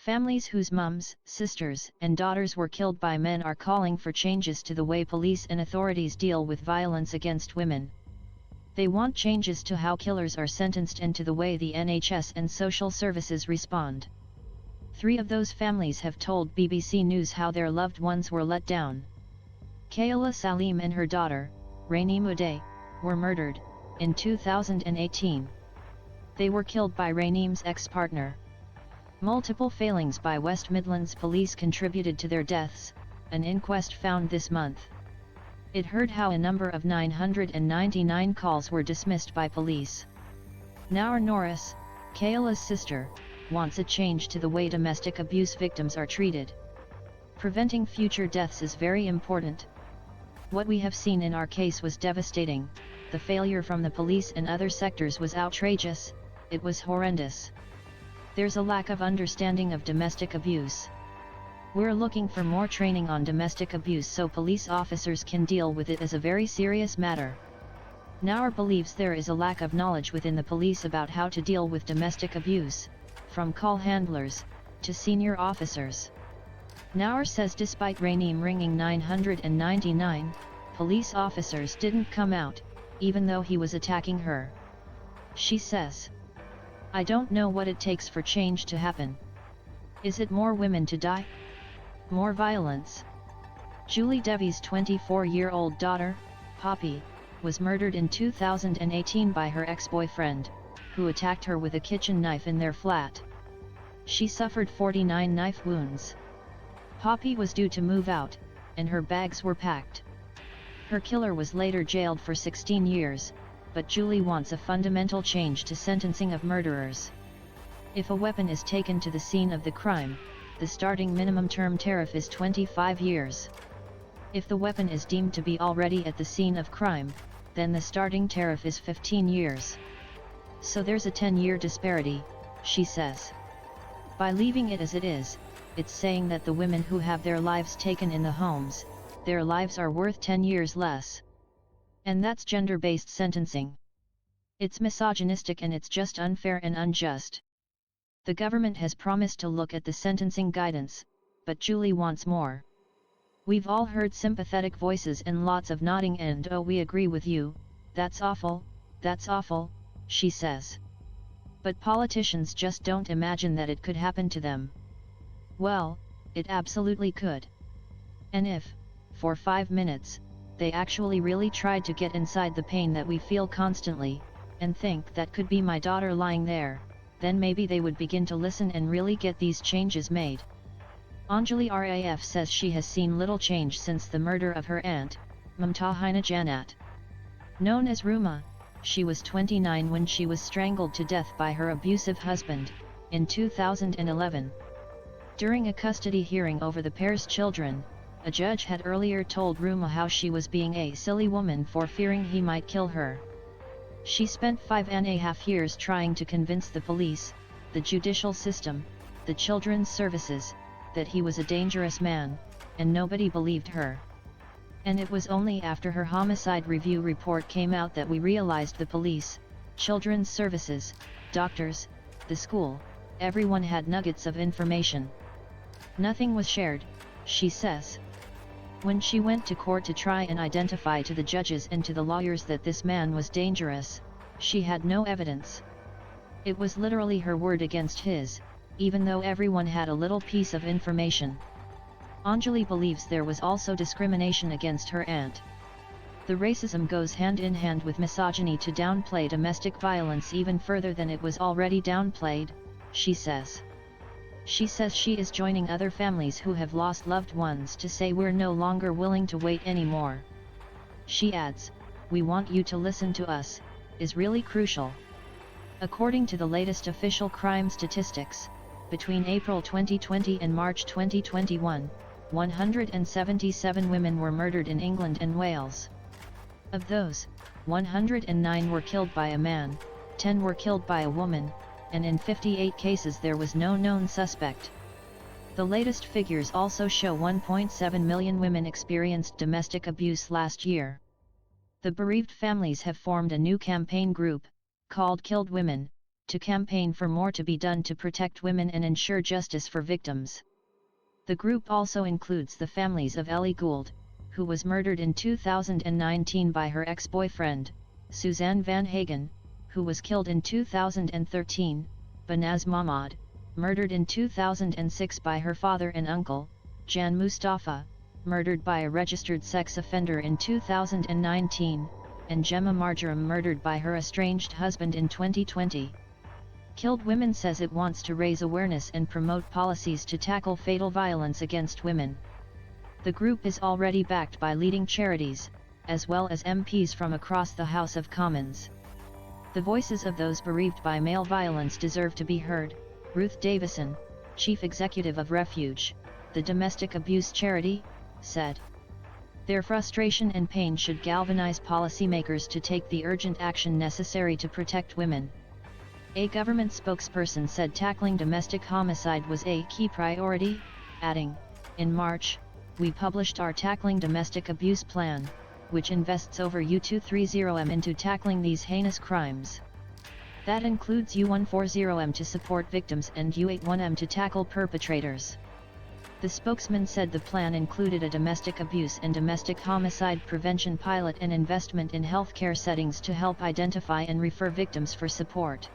Families whose mums, sisters, and daughters were killed by men are calling for changes to the way police and authorities deal with violence against women. They want changes to how killers are sentenced and to the way the NHS and social services respond. 3 of those families have told BBC News how their loved ones were let down. Kayla Salim and her daughter, Rainy Muday, were murdered in 2018. They were killed by Rainim's ex-partner. Multiple failings by West Midlands police contributed to their deaths, an inquest found this month. It heard how a number of 999 calls were dismissed by police. Noor Norris, Kayla's sister, wants a change to the way domestic abuse victims are treated. Preventing future deaths is very important. What we have seen in our case was devastating. The failure from the police and other sectors was outrageous, it was horrendous. There's a lack of understanding of domestic abuse. We're looking for more training on domestic abuse so police officers can deal with it as a very serious matter. Noor believes there is a lack of knowledge within the police about how to deal with domestic abuse, from call handlers to senior officers. Noor says despite Rainim ringing 999, police officers didn't come out, even though he was attacking her. She says, "I don't know what it takes for change to happen. Is it more women to die? More violence?" Julie Devi's 24-year-old daughter, Poppy, was murdered in 2018 by her ex-boyfriend, who attacked her with a kitchen knife in their flat. She suffered 49 knife wounds. Poppy was due to move out, and her bags were packed. Her killer was later jailed for 16 years, but Julie wants a fundamental change to sentencing of murderers. If a weapon is taken to the scene of the crime, the starting minimum term tariff is 25 years. If the weapon is deemed to be already at the scene of crime, then the starting tariff is 15 years. So there's a 10-year disparity, she says. By leaving it as it is, it's saying that the women who have their lives taken in the homes, their lives are worth 10 years less. And that's gender-based sentencing. It's misogynistic and it's just unfair and unjust. The government has promised to look at the sentencing guidance, but Julie wants more. We've all heard sympathetic voices and lots of nodding and "oh, we agree with you, that's awful, she says. But politicians just don't imagine that it could happen to them. Well, it absolutely could. And if, for 5 minutes, they actually really tried to get inside the pain that we feel constantly, and think that could be my daughter lying there, then maybe they would begin to listen and really get these changes made. Anjali Raf says she has seen little change since the murder of her aunt, Mumtahina Janat. Known as Ruma, she was 29 when she was strangled to death by her abusive husband, in 2011. During a custody hearing over the pair's children, a judge had earlier told Ruma how she was being a silly woman for fearing he might kill her. She spent 5.5 years trying to convince the police, the judicial system, the children's services, that he was a dangerous man, and nobody believed her. And it was only after her homicide review report came out that we realized the police, children's services, doctors, the school, everyone had nuggets of information. Nothing was shared, she says. When she went to court to try and identify to the judges and to the lawyers that this man was dangerous, she had no evidence. It was literally her word against his, even though everyone had a little piece of information. Anjali believes there was also discrimination against her aunt. The racism goes hand in hand with misogyny to downplay domestic violence even further than it was already downplayed, she says. She says she is joining other families who have lost loved ones to say we're no longer willing to wait anymore. She adds, "We want you to listen to us," is really crucial. According to the latest official crime statistics, between April 2020 and March 2021, 177 women were murdered in England and Wales. Of those, 109 were killed by a man, 10 were killed by a woman, and in 58 cases there was no known suspect. The latest figures also show 1.7 million women experienced domestic abuse last year. The bereaved families have formed a new campaign group, called Killed Women, to campaign for more to be done to protect women and ensure justice for victims. The group also includes the families of Ellie Gould, who was murdered in 2019 by her ex-boyfriend, Suzanne Van Hagen, who was killed in 2013, Banaz Mahmoud, murdered in 2006 by her father and uncle, Jan Mustafa, murdered by a registered sex offender in 2019, and Gemma Marjoram murdered by her estranged husband in 2020. Killed Women says it wants to raise awareness and promote policies to tackle fatal violence against women. The group is already backed by leading charities, as well as MPs from across the House of Commons. The voices of those bereaved by male violence deserve to be heard, Ruth Davison, chief executive of Refuge, the domestic abuse charity, said. Their frustration and pain should galvanize policymakers to take the urgent action necessary to protect women. A government spokesperson said tackling domestic homicide was a key priority, adding, "In March, we published our Tackling Domestic Abuse Plan, which invests over U230M into tackling these heinous crimes. That includes U140M to support victims and U81M to tackle perpetrators." The spokesman said the plan included a domestic abuse and domestic homicide prevention pilot and investment in healthcare settings to help identify and refer victims for support.